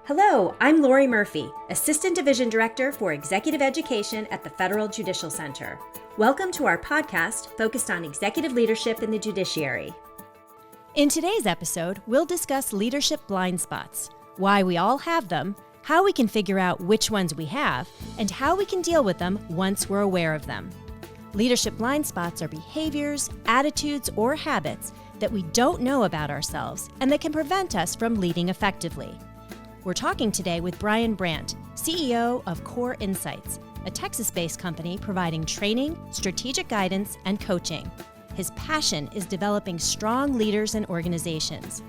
Hello, I'm Lori Murphy, Assistant Division Director for Executive Education at the Federal Judicial Center. Welcome to our podcast focused on executive leadership in the judiciary. In today's episode, we'll discuss leadership blind spots, why we all have them, how we can figure out which ones we have, and how we can deal with them once we're aware of them. Leadership blind spots are behaviors, attitudes, or habits that we don't know about ourselves and that can prevent us from leading effectively. We're talking today with Brian Brandt, CEO of Core Insights, a Texas-based company providing training, strategic guidance, and coaching. His passion is developing strong leaders and organizations.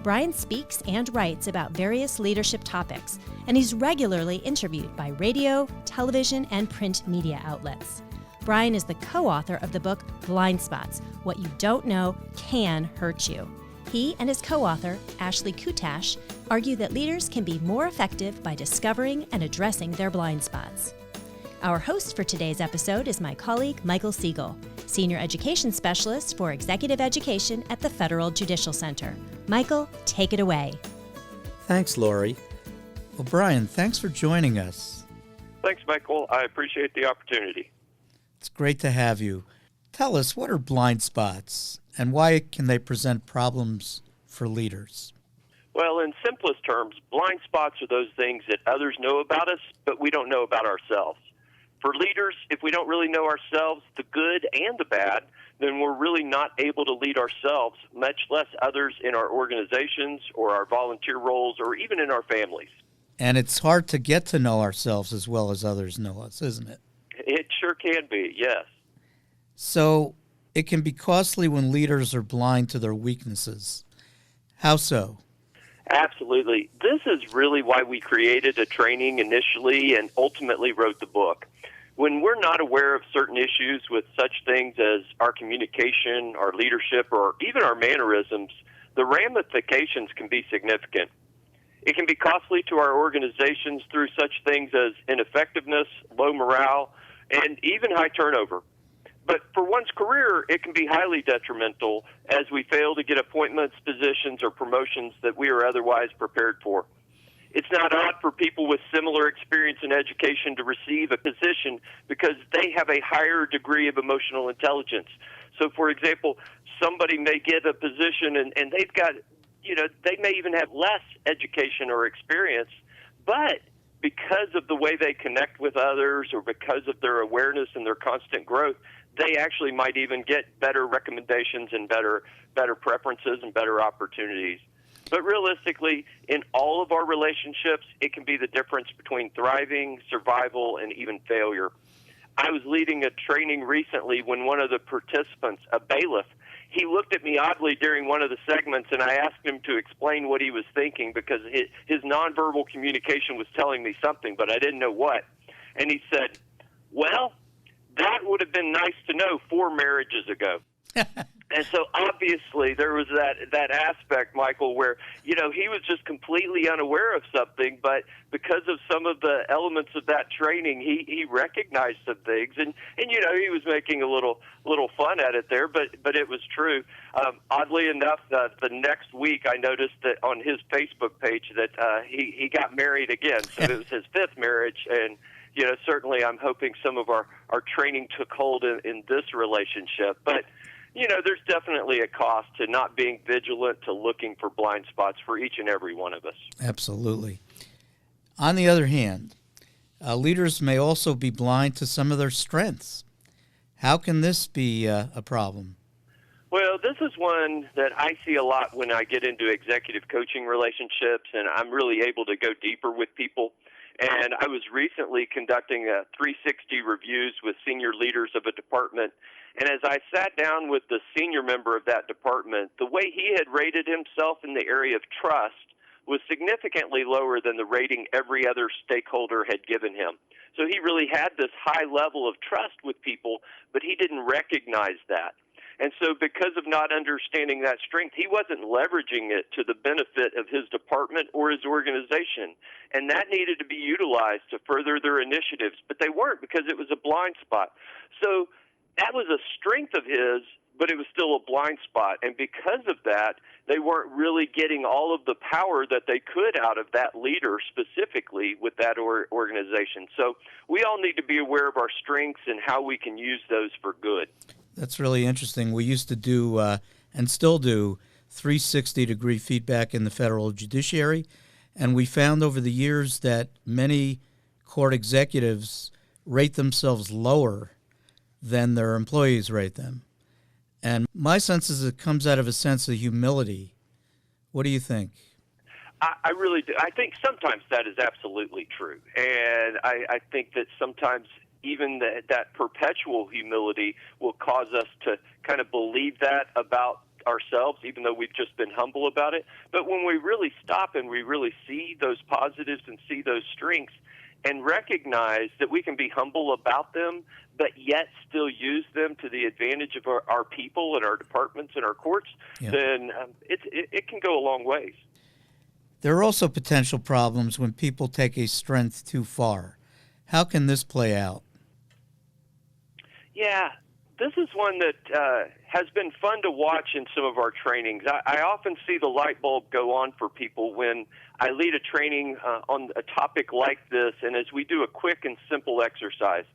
Brian speaks and writes about various leadership topics, and he's regularly interviewed by radio, television, and print media outlets. Brian is the co-author of the book Blind Spots: What You Don't Know Can Hurt You. He and his co-author, Ashley Kutach, argue that leaders can be more effective by discovering and addressing their blind spots. Our host for today's episode is my colleague, Michael Siegel, Senior Education Specialist for Executive Education at the Federal Judicial Center. Michael, take it away. Thanks, Lori. Well, Brian, thanks for joining us. Thanks, Michael. I appreciate the opportunity. It's great to have you. Tell us, what are blind spots, and why can they present problems for leaders? Well, in simplest terms, blind spots are those things that others know about us, but we don't know about ourselves. For leaders, if we don't really know ourselves, the good and the bad, then we're really not able to lead ourselves, much less others in our organizations or our volunteer roles or even in our families. And it's hard to get to know ourselves as well as others know us, isn't it? It sure can be, yes. So it can be costly when leaders are blind to their weaknesses. How so? Absolutely. This is really why we created a training initially and ultimately wrote the book. When we're not aware of certain issues with such things as our communication, our leadership, or even our mannerisms, the ramifications can be significant. It can be costly to our organizations through such things as ineffectiveness, low morale, and even high turnover. But for one's career, it can be highly detrimental as we fail to get appointments, positions, or promotions that we are otherwise prepared for. It's not odd for people with similar experience in education to receive a position because they have a higher degree of emotional intelligence. So, for example, somebody may get a position and they've got, they may even have less education or experience, but because of the way they connect with others or because of their awareness and their constant growth, they actually might even get better recommendations and better preferences and better opportunities. But realistically, in all of our relationships, it can be the difference between thriving, survival, and even failure. I was leading a training recently when one of the participants, a bailiff, he looked at me oddly during one of the segments, and I asked him to explain what he was thinking because his nonverbal communication was telling me something, but I didn't know what. And he said, "Well, that would have been nice to know 4 marriages ago." And so obviously there was that aspect, Michael, where, he was just completely unaware of something, but because of some of the elements of that training, he recognized some things, and he was making a little fun at it there, but it was true. Oddly enough, the next week I noticed that on his Facebook page that he got married again, so it was his 5th marriage, and certainly I'm hoping some of our training took hold in this relationship, but there's definitely a cost to not being vigilant, to looking for blind spots for each and every one of us. Absolutely. On the other hand, leaders may also be blind to some of their strengths. How can this be a problem? Well, this is one that I see a lot when I get into executive coaching relationships, and I'm really able to go deeper with people. And I was recently conducting 360 reviews with senior leaders of a department. And as I sat down with the senior member of that department, the way he had rated himself in the area of trust was significantly lower than the rating every other stakeholder had given him. So he really had this high level of trust with people, but he didn't recognize that. And so because of not understanding that strength, he wasn't leveraging it to the benefit of his department or his organization. And that needed to be utilized to further their initiatives, but they weren't because it was a blind spot. So that was a strength of his, but it was still a blind spot. And because of that, they weren't really getting all of the power that they could out of that leader specifically with that organization. So we all need to be aware of our strengths and how we can use those for good. That's really interesting. We used to do, and still do, 360-degree feedback in the federal judiciary, and we found over the years that many court executives rate themselves lower than their employees rate them. And my sense is it comes out of a sense of humility. What do you think? I really do. I think sometimes that is absolutely true. And I think that sometimes even that perpetual humility will cause us to kind of believe that about ourselves, even though we've just been humble about it. But when we really stop and we really see those positives and see those strengths and recognize that we can be humble about them, but yet still use them to the advantage of our people and our departments and our courts, then it can go a long ways. There are also potential problems when people take a strength too far. How can this play out? Yeah, this is one that has been fun to watch in some of our trainings. I often see the light bulb go on for people when I lead a training on a topic like this, and as we do a quick and simple exercise.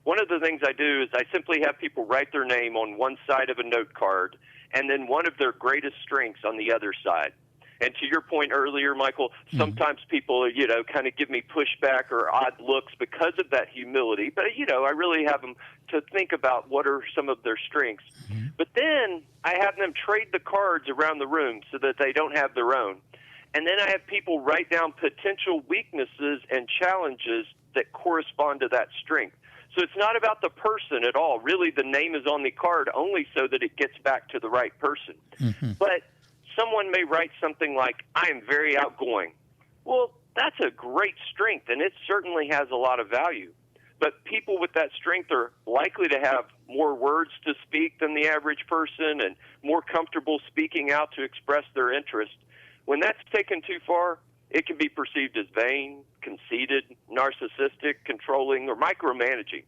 One of the things I do is I simply have people write their name on one side of a note card and then one of their greatest strengths on the other side. And to your point earlier, Michael, sometimes people, kind of give me pushback or odd looks because of that humility. But, I really have them to think about what are some of their strengths. But then I have them trade the cards around the room so that they don't have their own. And then I have people write down potential weaknesses and challenges that correspond to that strength. So it's not about the person at all. Really, the name is on the card only so that it gets back to the right person. But someone may write something like, I am very outgoing. Well, that's a great strength, and it certainly has a lot of value. But people with that strength are likely to have more words to speak than the average person and more comfortable speaking out to express their interest. When that's taken too far, it can be perceived as vain, conceited, narcissistic, controlling, or micromanaging.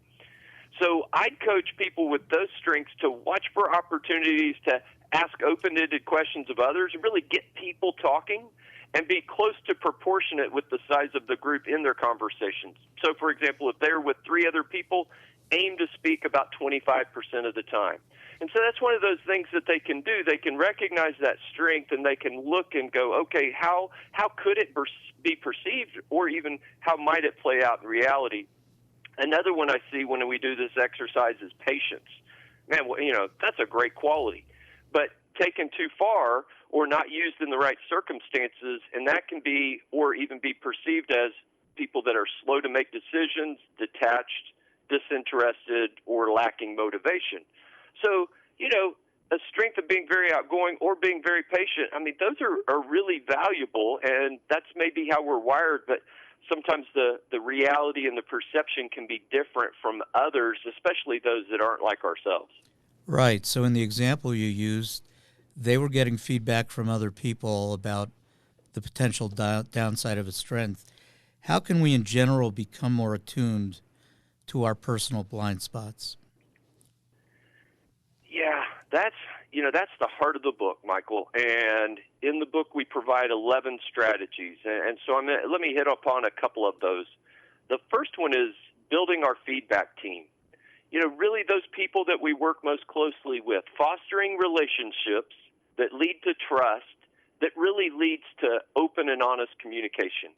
So I'd coach people with those strengths to watch for opportunities to ask open-ended questions of others and really get people talking and be close to proportionate with the size of the group in their conversations. So, for example, if they're with 3 other people, aim to speak about 25% of the time. And so that's one of those things that they can do. They can recognize that strength and they can look and go, okay, how could it be perceived, or even how might it play out in reality? Another one I see when we do this exercise is patience. Man, that's a great quality. But taken too far or not used in the right circumstances, and that can be or even be perceived as people that are slow to make decisions, detached, disinterested, or lacking motivation. So, a strength of being very outgoing or being very patient, those are really valuable, and that's maybe how we're wired, but sometimes the reality and the perception can be different from others, especially those that aren't like ourselves. Right. So in the example you used, they were getting feedback from other people about the potential downside of a strength. How can we in general become more attuned to our personal blind spots? Yeah, that's the heart of the book, Michael. And in the book, we provide 11 strategies. And so let me hit upon a couple of those. The first one is building our feedback team. Really those people that we work most closely with, fostering relationships that lead to trust, that really leads to open and honest communication.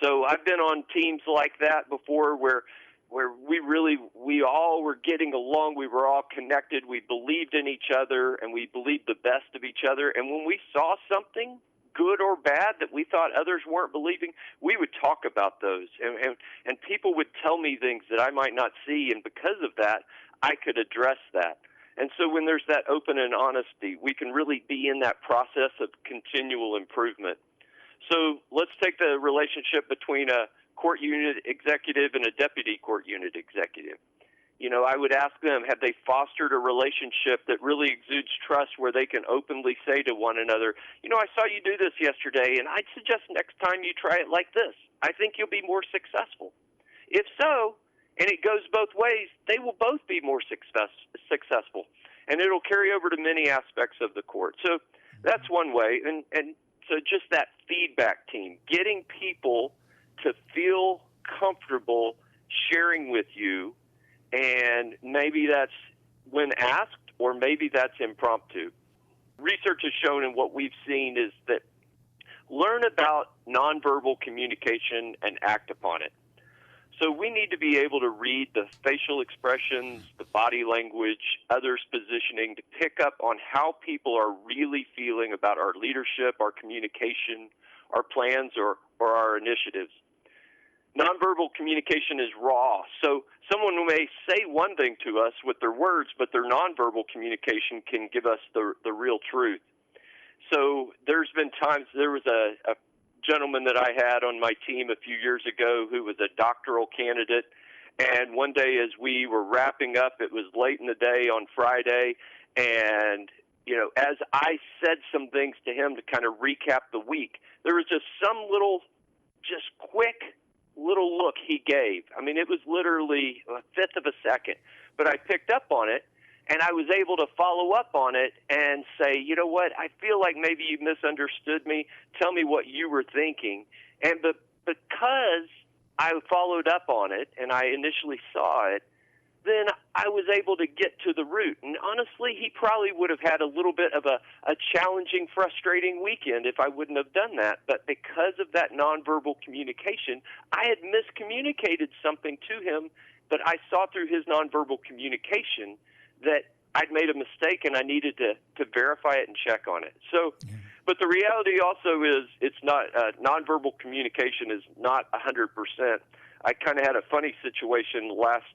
So I've been on teams like that before where we all were getting along, we were all connected, we believed in each other, and we believed the best of each other. And when we saw something, good or bad, that we thought others weren't believing, we would talk about those. And people would tell me things that I might not see, and because of that, I could address that. And so when there's that open and honesty, we can really be in that process of continual improvement. So let's take the relationship between a court unit executive and a deputy court unit executive. I would ask them, have they fostered a relationship that really exudes trust where they can openly say to one another, I saw you do this yesterday, and I'd suggest next time you try it like this. I think you'll be more successful. If so, and it goes both ways, they will both be more successful. And it'll carry over to many aspects of the court. So that's one way. And so just that feedback team, getting people to feel comfortable sharing with you, and maybe that's when asked, or maybe that's impromptu. Research has shown, and what we've seen is that learn about nonverbal communication and act upon it. So we need to be able to read the facial expressions, the body language, others' positioning, to pick up on how people are really feeling about our leadership, our communication, our plans, or our initiatives. Nonverbal communication is raw. So someone may say one thing to us with their words, but their nonverbal communication can give us the real truth. So there's been times, there was a gentleman that I had on my team a few years ago who was a doctoral candidate, and one day as we were wrapping up, it was late in the day on Friday, and as I said some things to him to kind of recap the week, there was just some quick little look he gave. I mean, it was literally a fifth of a second, but I picked up on it, and I was able to follow up on it and say, you know what, I feel like maybe you misunderstood me. Tell me what you were thinking. And because I followed up on it and I initially saw it, then I was able to get to the root. And honestly, he probably would have had a little bit of a challenging, frustrating weekend if I wouldn't have done that. But because of that nonverbal communication, I had miscommunicated something to him, but I saw through his nonverbal communication that I'd made a mistake and I needed to verify it and check on it. So, but the reality also is it's not, nonverbal communication is not 100%. I kind of had a funny situation last,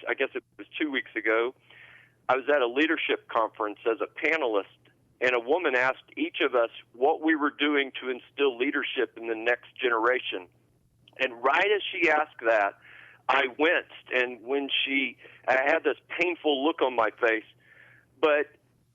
I guess it was 2 weeks ago. I was at a leadership conference as a panelist, and a woman asked each of us what we were doing to instill leadership in the next generation. And right as she asked that, I winced, and I had this painful look on my face. But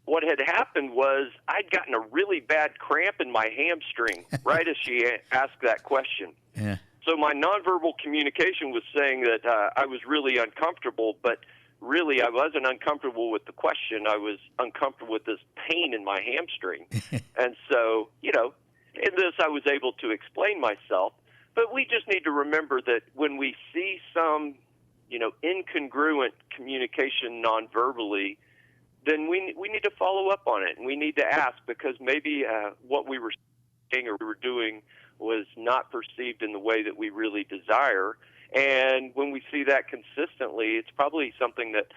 what had happened was I'd gotten a really bad cramp in my hamstring right as she asked that question. Yeah. So my nonverbal communication was saying that I was really uncomfortable, but really I wasn't uncomfortable with the question. I was uncomfortable with this pain in my hamstring. And so, in this I was able to explain myself. But we just need to remember that when we see some, incongruent communication nonverbally, then we need to follow up on it, and we need to ask, because maybe what we were saying or we were doing was not perceived in the way that we really desire. And when we see that consistently, it's probably something that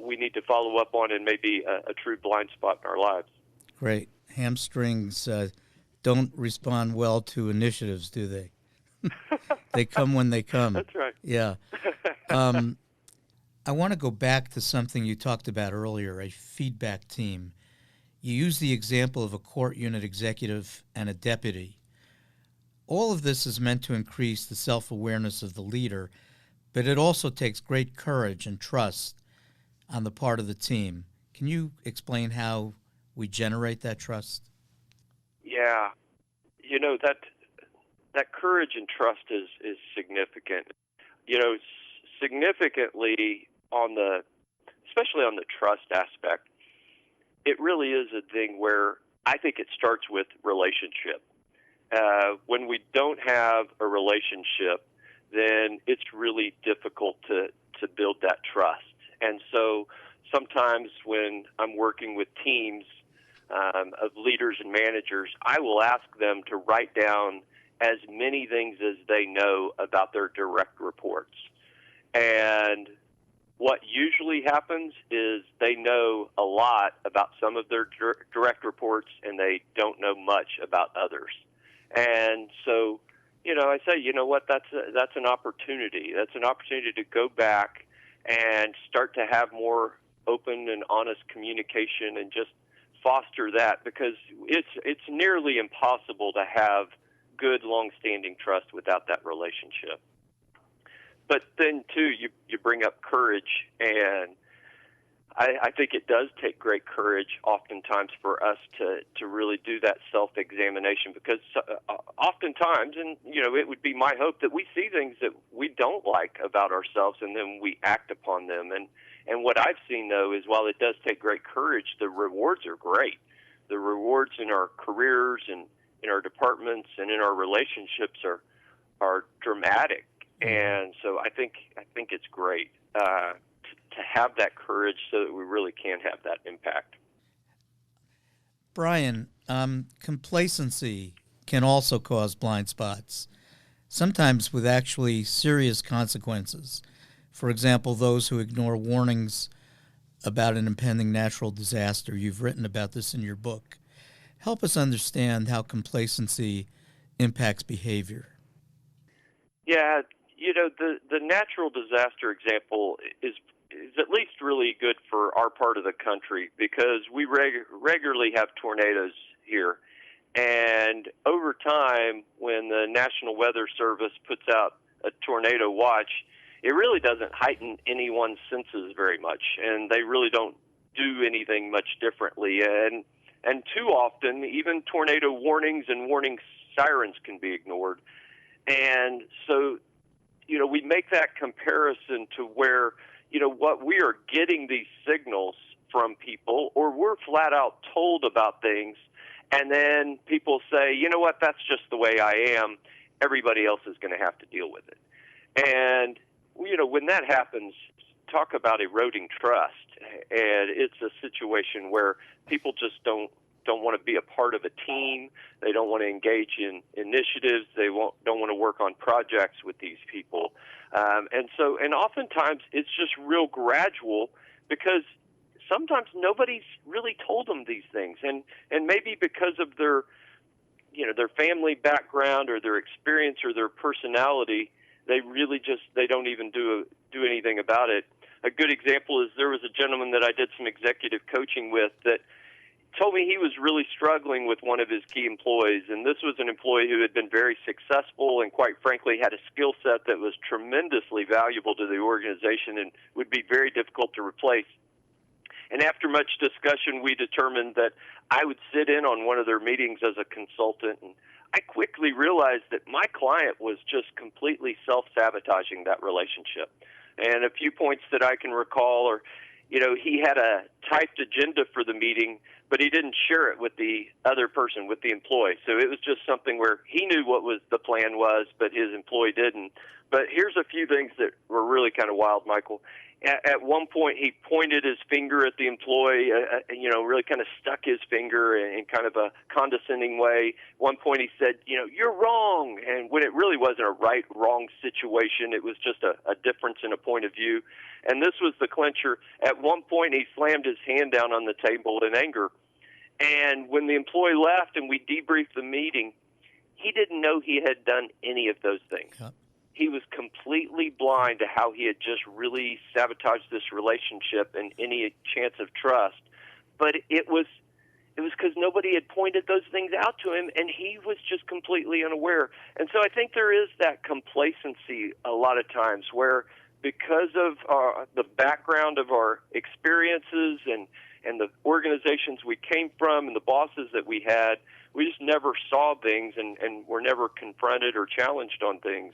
we need to follow up on, and maybe a true blind spot in our lives. Great. Hamstrings don't respond well to initiatives, do they? They come when they come. That's right. Yeah. I want to go back to something you talked about earlier, a feedback team. You used the example of a court unit executive and a deputy. All of this is meant to increase the self-awareness of the leader, but it also takes great courage and trust on the part of the team. Can you explain how we generate that trust? Yeah. That courage and trust is significant. Significantly especially on the trust aspect, it really is a thing where I think it starts with relationship. When we don't have a relationship, then it's really difficult to build that trust. And so sometimes when I'm working with teams of leaders and managers, I will ask them to write down as many things as they know about their direct reports. And what usually happens is they know a lot about some of their direct reports, and they don't know much about others. And so, I say, what, that's an opportunity. That's an opportunity to go back and start to have more open and honest communication and just foster that, because it's nearly impossible to have good, long-standing trust without that relationship. But then, too, you bring up courage, and I think it does take great courage oftentimes for us to really do that self-examination, because oftentimes, and it would be my hope that we see things that we don't like about ourselves, and then we act upon them. And And what I've seen, though, is while it does take great courage, the rewards are great. The rewards in our careers and in our departments and in our relationships are dramatic. And so I think it's great to have that courage so that we really can have that impact. Brian, complacency can also cause blind spots, sometimes with actually serious consequences. For example, those who ignore warnings about an impending natural disaster. You've written about this in your book. Help us understand how complacency impacts behavior. Yeah, the natural disaster example is at least really good for our part of the country because we regularly have tornadoes here. And over time, when the National Weather Service puts out a tornado watch, it really doesn't heighten anyone's senses very much, and they really don't do anything much differently. And too often, even tornado warnings and warning sirens can be ignored. And so, we make that comparison to where, what we are getting these signals from people, or we're flat out told about things, and then people say, you know what, that's just the way I am. Everybody else is going to have to deal with it. And, when that happens, talk about eroding trust. And it's a situation where people just don't want to be a part of a team. They don't want to engage in initiatives. They don't want to work on projects with these people. And oftentimes it's just real gradual because sometimes nobody's really told them these things. And maybe because of their family background or their experience or their personality, they don't even do anything about it. A good example is there was a gentleman that I did some executive coaching with that told me he was really struggling with one of his key employees, and this was an employee who had been very successful and quite frankly had a skill set that was tremendously valuable to the organization and would be very difficult to replace. And after much discussion, we determined that I would sit in on one of their meetings as a consultant, and I quickly realized that my client was just completely self-sabotaging that relationship. And a few points that I can recall are, he had a typed agenda for the meeting, but he didn't share it with the other person, with the employee. So it was just something where he knew what the plan was, but his employee didn't. But here's a few things that were really kind of wild, Michael. At one point, he pointed his finger at the employee, really kind of stuck his finger in kind of a condescending way. One point he said, you're wrong. And when it really wasn't a right-wrong situation, it was just a difference in a point of view. And this was the clincher. At one point, he slammed his hand down on the table in anger. And when the employee left and we debriefed the meeting, he didn't know he had done any of those things. Yep. He was completely blind to how he had just really sabotaged this relationship and any chance of trust. But it was because nobody had pointed those things out to him, and he was just completely unaware. And so I think there is that complacency a lot of times where because of the background of our experiences and the organizations we came from and the bosses that we had, we just never saw things and were never confronted or challenged on things.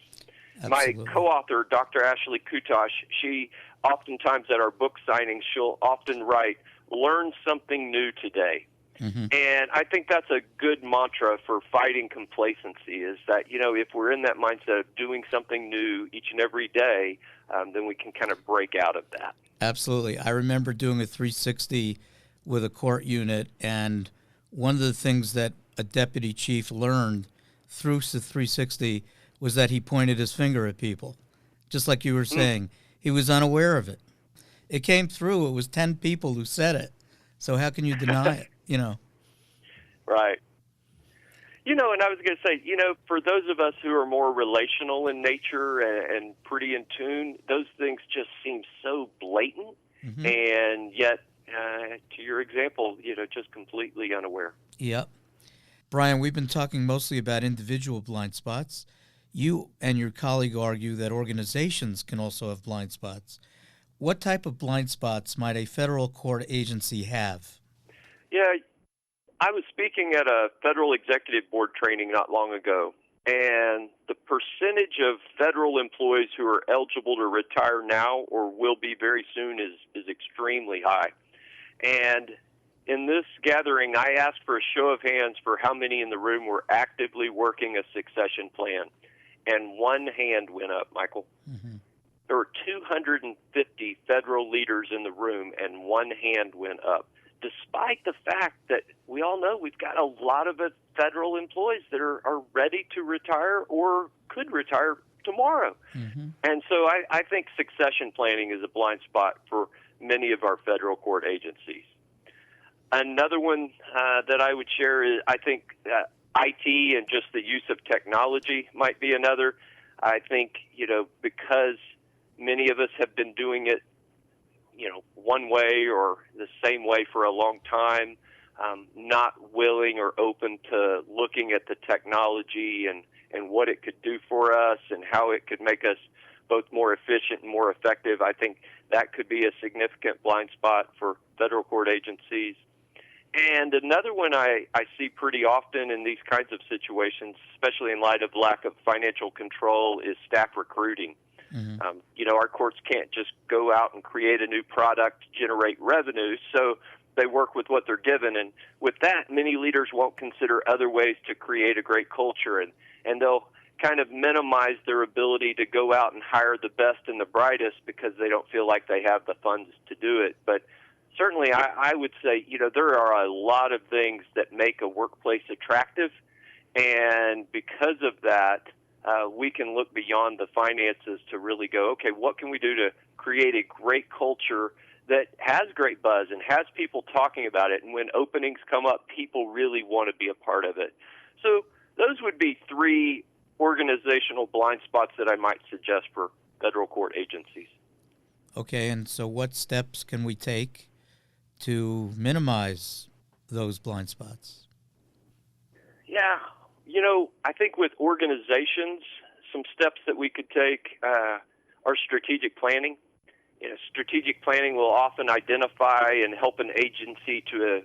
Absolutely. My co-author, Dr. Ashley Kutach, she oftentimes at our book signings, she'll often write, learn something new today. Mm-hmm. And I think that's a good mantra for fighting complacency is that, if we're in that mindset of doing something new each and every day, then we can kind of break out of that. Absolutely. I remember doing a 360 with a court unit, and one of the things that a deputy chief learned through the 360 was that he pointed his finger at people. Just like you were saying, he was unaware of it. It came through. It was 10 people who said it. So how can you deny it, Right. And I was going to say, for those of us who are more relational in nature and pretty in tune, those things just seem so blatant. Mm-hmm. And yet, to your example, just completely unaware. Yep. Brian, we've been talking mostly about individual blind spots. You and your colleague argue that organizations can also have blind spots. What type of blind spots might a federal court agency have? Yeah, I was speaking at a federal executive board training not long ago, and the percentage of federal employees who are eligible to retire now or will be very soon is extremely high. And in this gathering, I asked for a show of hands for how many in the room were actively working a succession plan, and one hand went up, Michael. Mm-hmm. There were 250 federal leaders in the room, and one hand went up, despite the fact that we all know we've got a lot of federal employees that are ready to retire or could retire tomorrow. Mm-hmm. And so I think succession planning is a blind spot for many of our federal court agencies. Another one that I would share is I think IT and just the use of technology might be another. I think, because many of us have been doing it, one way or the same way for a long time, not willing or open to looking at the technology and what it could do for us and how it could make us both more efficient and more effective. I think that could be a significant blind spot for federal court agencies. And another one I see pretty often in these kinds of situations, especially in light of lack of financial control, is staff recruiting. Mm-hmm. Our courts can't just go out and create a new product, generate revenue, so they work with what they're given. And with that, many leaders won't consider other ways to create a great culture, and they'll kind of minimize their ability to go out and hire the best and the brightest because they don't feel like they have the funds to do it. But certainly, I would say, there are a lot of things that make a workplace attractive, and because of that, we can look beyond the finances to really go, okay, what can we do to create a great culture that has great buzz and has people talking about it, and when openings come up, people really want to be a part of it. So those would be three organizational blind spots that I might suggest for federal court agencies. Okay, and so what steps can we take to minimize those blind spots? Yeah, I think with organizations, some steps that we could take are strategic planning. Strategic planning will often identify and help an agency to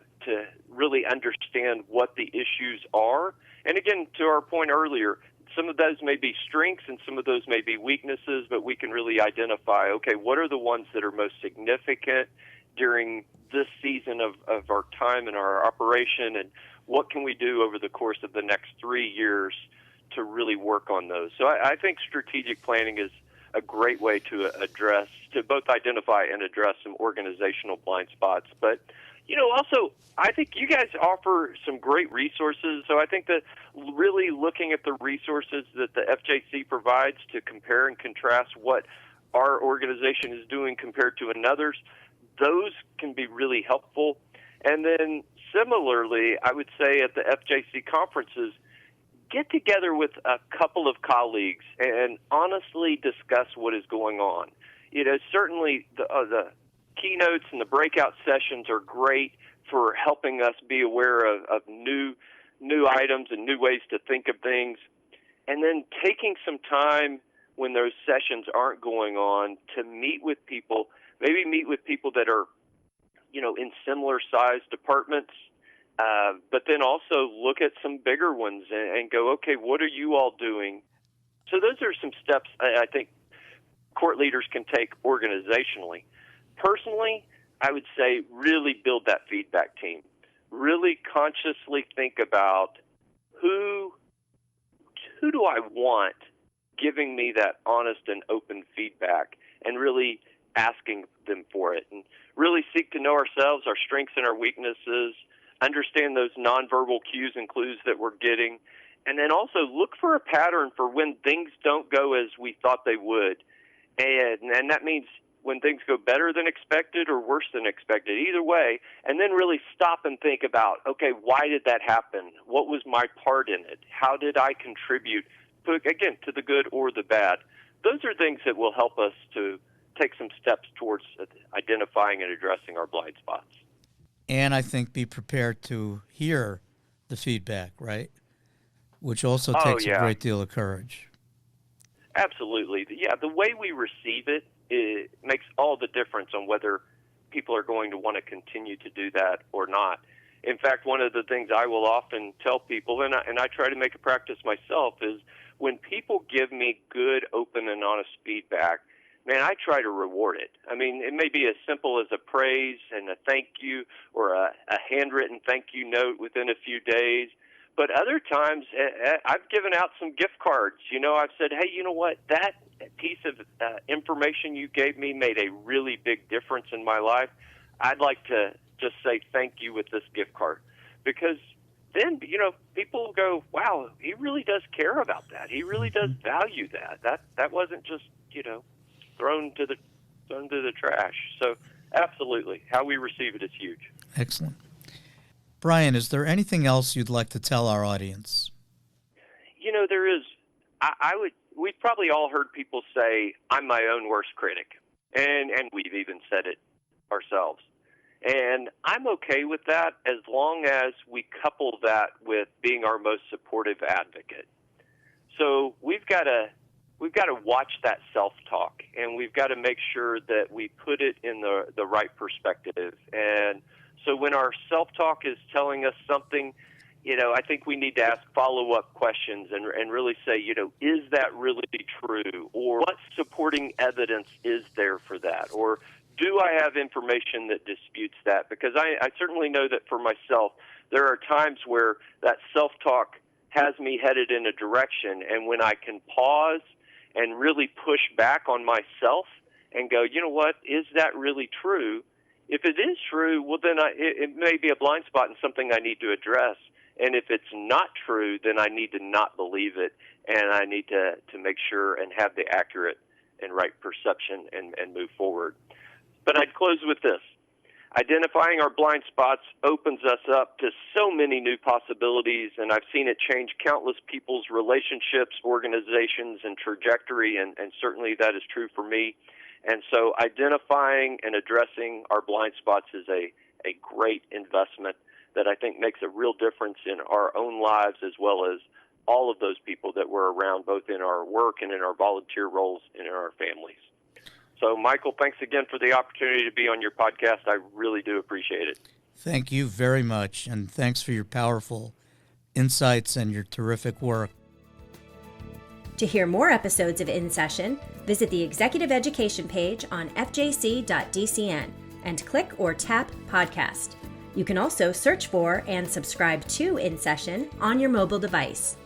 really understand what the issues are. And again, to our point earlier, some of those may be strengths and some of those may be weaknesses, but we can really identify, okay, what are the ones that are most significant during this season of our time and our operation, and what can we do over the course of the next 3 years to really work on those? So I think strategic planning is a great way to both identify and address some organizational blind spots. But, also, I think you guys offer some great resources. So I think that really looking at the resources that the FJC provides to compare and contrast what our organization is doing compared to another's, those can be really helpful. And then similarly, I would say at the FJC conferences, get together with a couple of colleagues and honestly discuss what is going on. Certainly the keynotes and the breakout sessions are great for helping us be aware of new items and new ways to think of things. And then taking some time when those sessions aren't going on to meet with people, maybe meet with people that are, in similar sized departments, but then also look at some bigger ones and go, okay, what are you all doing? So those are some steps I think court leaders can take organizationally. Personally, I would say really build that feedback team. Really consciously think about who do I want giving me that honest and open feedback, and really asking them for it, and really seek to know ourselves, our strengths and our weaknesses, understand those nonverbal cues and clues that we're getting, and then also look for a pattern for when things don't go as we thought they would. And that means when things go better than expected or worse than expected, either way, and then really stop and think about, okay, why did that happen? What was my part in it? How did I contribute, again, to the good or the bad? Those are things that will help us to take some steps towards identifying and addressing our blind spots. And I think be prepared to hear the feedback, right? Which also takes a great deal of courage. Absolutely. Yeah, the way we receive it makes all the difference on whether people are going to want to continue to do that or not. In fact, one of the things I will often tell people, and I try to make a practice myself, is when people give me good, open, and honest feedback, man, I try to reward it. I mean, it may be as simple as a praise and a thank you or a handwritten thank you note within a few days. But other times, I've given out some gift cards. I've said, hey, you know what? That piece of information you gave me made a really big difference in my life. I'd like to just say thank you with this gift card. Because then, people will go, wow, he really does care about that. He really does value that. That wasn't just, thrown to the trash. So absolutely, how we receive it is huge. Excellent. Brian, is there anything else you'd like to tell our audience? There is. We've probably all heard people say, I'm my own worst critic. And we've even said it ourselves. And I'm okay with that as long as we couple that with being our most supportive advocate. So we've got to watch that self-talk, and we've got to make sure that we put it in the right perspective. And so when our self-talk is telling us something, I think we need to ask follow-up questions and really say, is that really true? Or what supporting evidence is there for that? Or do I have information that disputes that? Because I certainly know that for myself, there are times where that self-talk has me headed in a direction, and when I can pause and really push back on myself and go, you know what, is that really true? If it is true, well, then it may be a blind spot and something I need to address. And if it's not true, then I need to not believe it, and I need to make sure and have the accurate and right perception and move forward. But I'd close with this. Identifying our blind spots opens us up to so many new possibilities, and I've seen it change countless people's relationships, organizations, and trajectory, and certainly that is true for me. And so identifying and addressing our blind spots is a great investment that I think makes a real difference in our own lives as well as all of those people that we're around, both in our work and in our volunteer roles and in our families. So, Michael, thanks again for the opportunity to be on your podcast. I really do appreciate it. Thank you very much, and thanks for your powerful insights and your terrific work. To hear more episodes of In Session, visit the Executive Education page on fjc.dcn and click or tap Podcast. You can also search for and subscribe to In Session on your mobile device.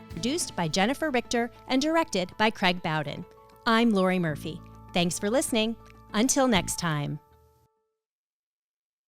Produced by Jennifer Richter and directed by Craig Bowden. I'm Lori Murphy. Thanks for listening. Until next time.